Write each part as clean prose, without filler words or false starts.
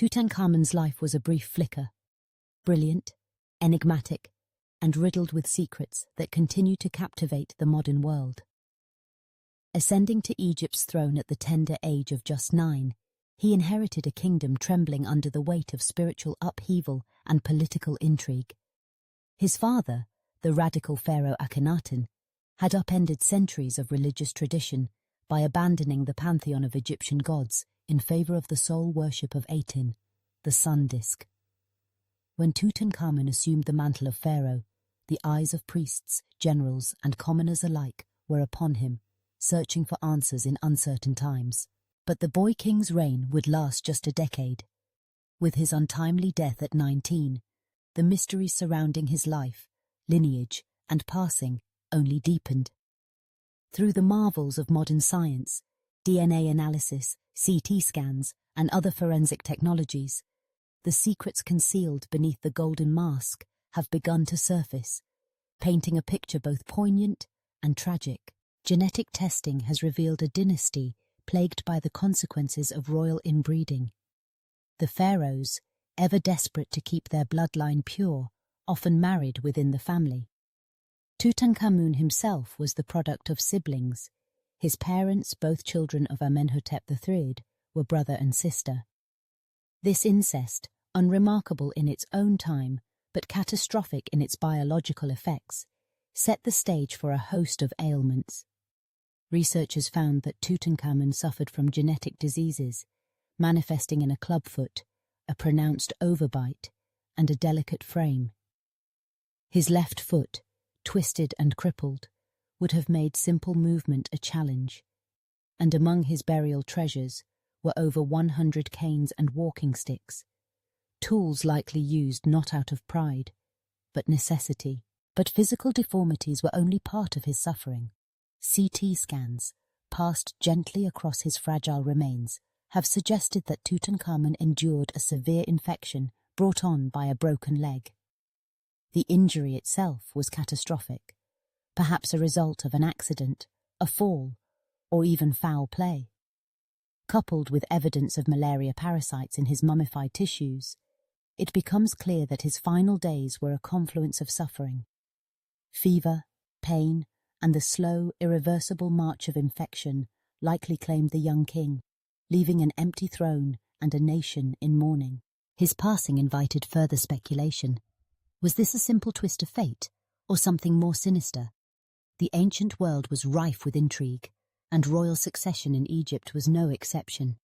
Tutankhamun's life was a brief flicker, brilliant, enigmatic, and riddled with secrets that continue to captivate the modern world. Ascending to Egypt's throne at the tender age of just 9, he inherited a kingdom trembling under the weight of spiritual upheaval and political intrigue. His father, the radical pharaoh Akhenaten, had upended centuries of religious tradition by abandoning the pantheon of Egyptian gods in favor of the sole worship of Aten, the sun disk. When Tutankhamun assumed the mantle of pharaoh, the eyes of priests, generals, and commoners alike were upon him, searching for answers in uncertain times. But the boy king's reign would last just a decade. With his untimely death at 19, the mysteries surrounding his life, lineage, and passing only deepened. Through the marvels of modern science, DNA analysis, CT scans, and other forensic technologies, the secrets concealed beneath the golden mask have begun to surface, painting a picture both poignant and tragic. Genetic testing has revealed a dynasty plagued by the consequences of royal inbreeding. The pharaohs, ever desperate to keep their bloodline pure, often married within the family. Tutankhamun himself was the product of siblings. His parents, both children of Amenhotep III, were brother and sister. This incest, unremarkable in its own time, but catastrophic in its biological effects, set the stage for a host of ailments. Researchers found that Tutankhamun suffered from genetic diseases, manifesting in a clubfoot, a pronounced overbite, and a delicate frame. His left foot, twisted and crippled, would have made simple movement a challenge, and among his burial treasures were over 100 canes and walking sticks, tools likely used not out of pride, but necessity. But physical deformities were only part of his suffering. CT scans, passed gently across his fragile remains, have suggested that Tutankhamun endured a severe infection brought on by a broken leg. The injury itself was catastrophic, perhaps a result of an accident, a fall, or even foul play. Coupled with evidence of malaria parasites in his mummified tissues, it becomes clear that his final days were a confluence of suffering. Fever, pain, and the slow, irreversible march of infection likely claimed the young king, leaving an empty throne and a nation in mourning. His passing invited further speculation. Was this a simple twist of fate, or something more sinister? The ancient world was rife with intrigue, and royal succession in Egypt was no exception.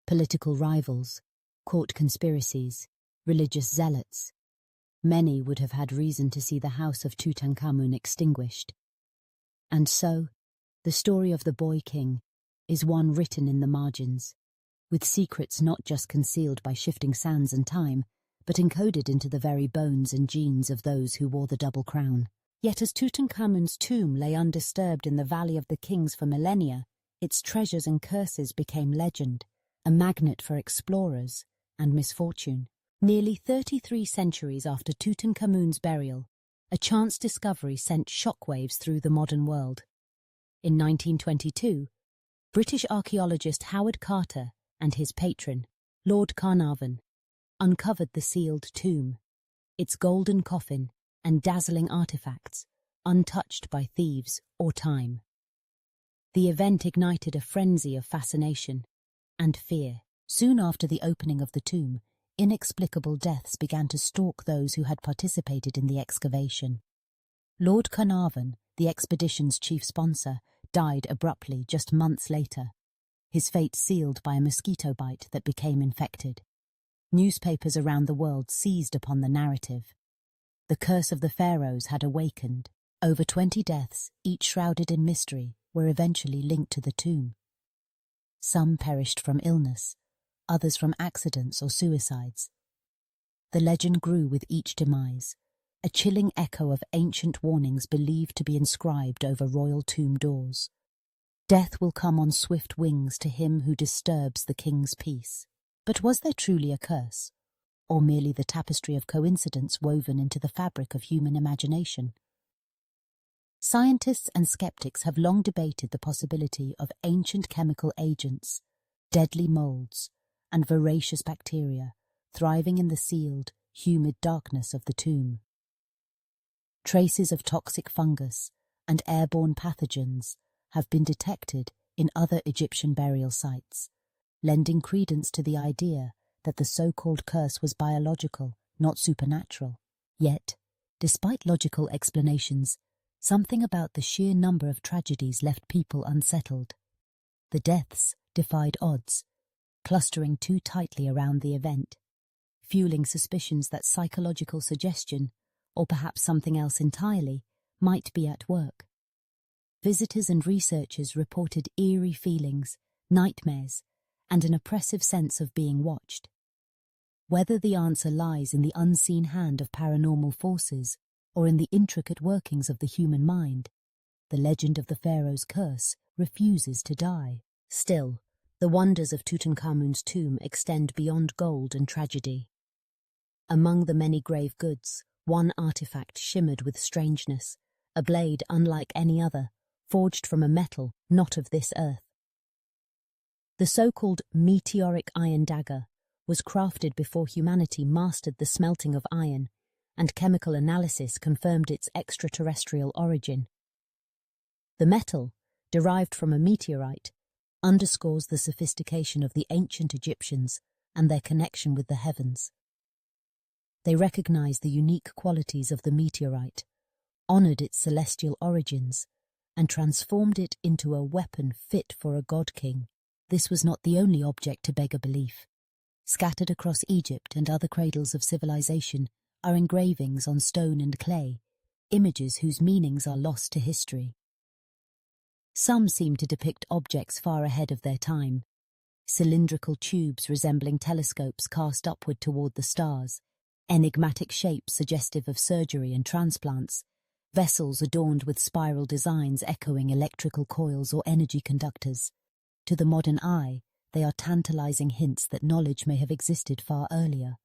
Political rivals, court conspiracies, religious zealots. Many would have had reason to see the house of Tutankhamun extinguished. And so, the story of the boy king is one written in the margins, with secrets not just concealed by shifting sands and time, but encoded into the very bones and genes of those who wore the double crown. Yet as Tutankhamun's tomb lay undisturbed in the Valley of the Kings for millennia, its treasures and curses became legend, a magnet for explorers and misfortune. Nearly 33 centuries after Tutankhamun's burial, a chance discovery sent shockwaves through the modern world. In 1922, British archaeologist Howard Carter and his patron, Lord Carnarvon, uncovered the sealed tomb, its golden coffin and dazzling artifacts, untouched by thieves or time. The event ignited a frenzy of fascination and fear. Soon after the opening of the tomb, inexplicable deaths began to stalk those who had participated in the excavation. Lord Carnarvon, the expedition's chief sponsor, died abruptly just months later, his fate sealed by a mosquito bite that became infected. Newspapers around the world seized upon the narrative. The curse of the pharaohs had awakened. Over 20 deaths, each shrouded in mystery, were eventually linked to the tomb. Some perished from illness, others from accidents or suicides. The legend grew with each demise, a chilling echo of ancient warnings believed to be inscribed over royal tomb doors. Death will come on swift wings to him who disturbs the king's peace. But was there truly a curse, or merely the tapestry of coincidence woven into the fabric of human imagination? Scientists and skeptics have long debated the possibility of ancient chemical agents, deadly molds, and voracious bacteria thriving in the sealed, humid darkness of the tomb. Traces of toxic fungus and airborne pathogens have been detected in other Egyptian burial sites, lending credence to the idea that the so-called curse was biological, not supernatural. Yet, despite logical explanations, something about the sheer number of tragedies left people unsettled. The deaths defied odds, clustering too tightly around the event, fueling suspicions that psychological suggestion, or perhaps something else entirely, might be at work. Visitors and researchers reported eerie feelings, nightmares, and an oppressive sense of being watched. Whether the answer lies in the unseen hand of paranormal forces or in the intricate workings of the human mind, the legend of the pharaoh's curse refuses to die. Still, the wonders of Tutankhamun's tomb extend beyond gold and tragedy. Among the many grave goods, one artifact shimmered with strangeness, a blade unlike any other, forged from a metal not of this earth. The so-called meteoric iron dagger was crafted before humanity mastered the smelting of iron, and chemical analysis confirmed its extraterrestrial origin. The metal, derived from a meteorite, underscores the sophistication of the ancient Egyptians and their connection with the heavens. They recognized the unique qualities of the meteorite, honored its celestial origins, and transformed it into a weapon fit for a god-king. This was not the only object to beg a belief. Scattered across Egypt and other cradles of civilization are engravings on stone and clay, images whose meanings are lost to history. Some seem to depict objects far ahead of their time, cylindrical tubes resembling telescopes cast upward toward the stars, enigmatic shapes suggestive of surgery and transplants, vessels adorned with spiral designs echoing electrical coils or energy conductors. To the modern eye, they are tantalizing hints that knowledge may have existed far earlier,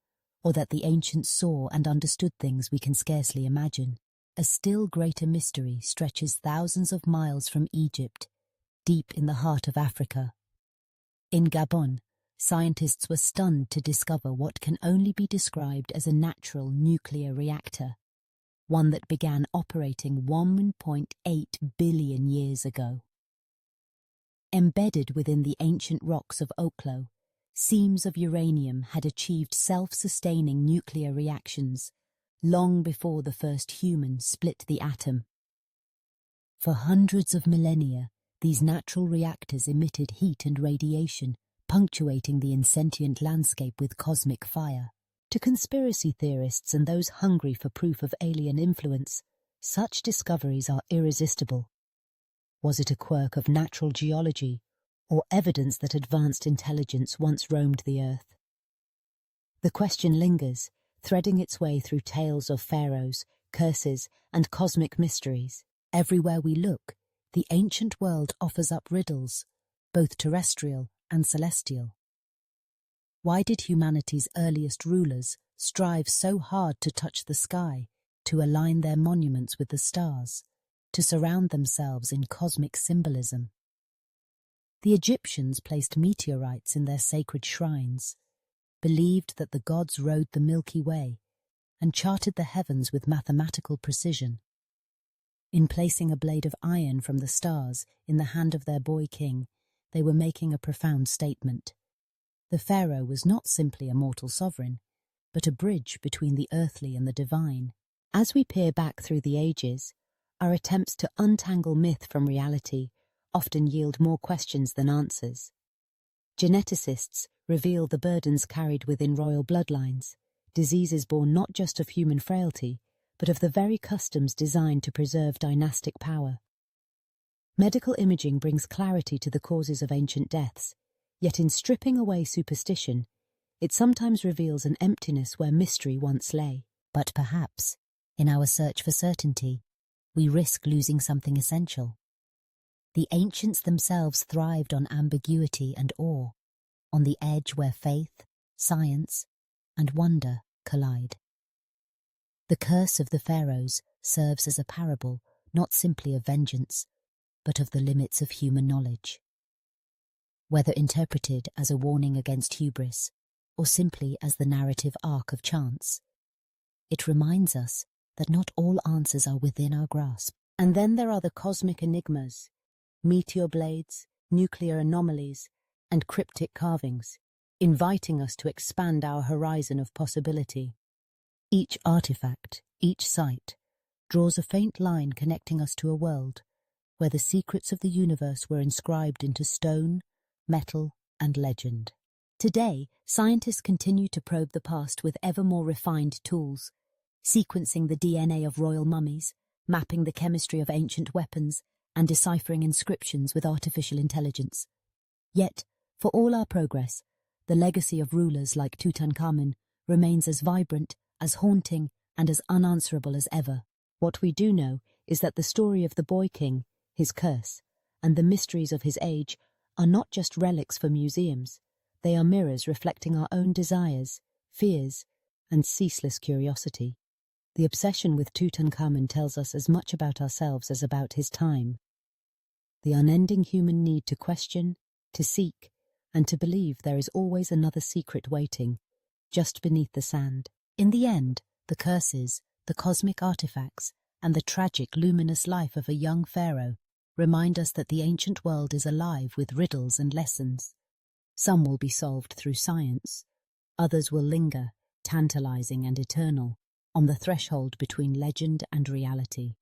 or that the ancients saw and understood things we can scarcely imagine. A still greater mystery stretches thousands of miles from Egypt, deep in the heart of Africa. In Gabon, scientists were stunned to discover what can only be described as a natural nuclear reactor, one that began operating 1.8 billion years ago. Embedded within the ancient rocks of Oklo, seams of uranium had achieved self-sustaining nuclear reactions long before the first human split the atom. For hundreds of millennia, these natural reactors emitted heat and radiation, punctuating the insentient landscape with cosmic fire. To conspiracy theorists and those hungry for proof of alien influence, such discoveries are irresistible. Was it a quirk of natural geology, or evidence that advanced intelligence once roamed the earth? The question lingers, threading its way through tales of pharaohs, curses, and cosmic mysteries. Everywhere we look, the ancient world offers up riddles, both terrestrial and celestial. Why did humanity's earliest rulers strive so hard to touch the sky, to align their monuments with the stars, to surround themselves in cosmic symbolism? The Egyptians placed meteorites in their sacred shrines, believed that the gods rode the Milky Way, and charted the heavens with mathematical precision. In placing a blade of iron from the stars in the hand of their boy king, they were making a profound statement. The pharaoh was not simply a mortal sovereign, but a bridge between the earthly and the divine. As we peer back through the ages, our attempts to untangle myth from reality often yield more questions than answers. Geneticists reveal the burdens carried within royal bloodlines, diseases born not just of human frailty, but of the very customs designed to preserve dynastic power. Medical imaging brings clarity to the causes of ancient deaths, yet in stripping away superstition, it sometimes reveals an emptiness where mystery once lay. But perhaps, in our search for certainty, we risk losing something essential. The ancients themselves thrived on ambiguity and awe, on the edge where faith, science, and wonder collide. The curse of the pharaohs serves as a parable, not simply of vengeance, but of the limits of human knowledge. whether interpreted as a warning against hubris or simply as the narrative arc of chance. It reminds us that not all answers are within our grasp. And then there are the cosmic enigmas, meteor blades, nuclear anomalies, and cryptic carvings, inviting us to expand our horizon of possibility. Each artifact, each site, draws a faint line connecting us to a world where the secrets of the universe were inscribed into stone, metal, and legend. Today, scientists continue to probe the past with ever more refined tools, sequencing the DNA of royal mummies, mapping the chemistry of ancient weapons, and deciphering inscriptions with artificial intelligence. Yet, for all our progress, the legacy of rulers like Tutankhamun remains as vibrant, as haunting, and as unanswerable as ever. What we do know is that the story of the boy king, his curse, and the mysteries of his age are not just relics for museums. They are mirrors reflecting our own desires, fears, and ceaseless curiosity. The obsession with Tutankhamun tells us as much about ourselves as about his time. The unending human need to question, to seek, and to believe there is always another secret waiting, just beneath the sand. In the end, the curses, the cosmic artifacts, and the tragic, luminous life of a young pharaoh remind us that the ancient world is alive with riddles and lessons. Some will be solved through science, others will linger, tantalizing and eternal, on the threshold between legend and reality.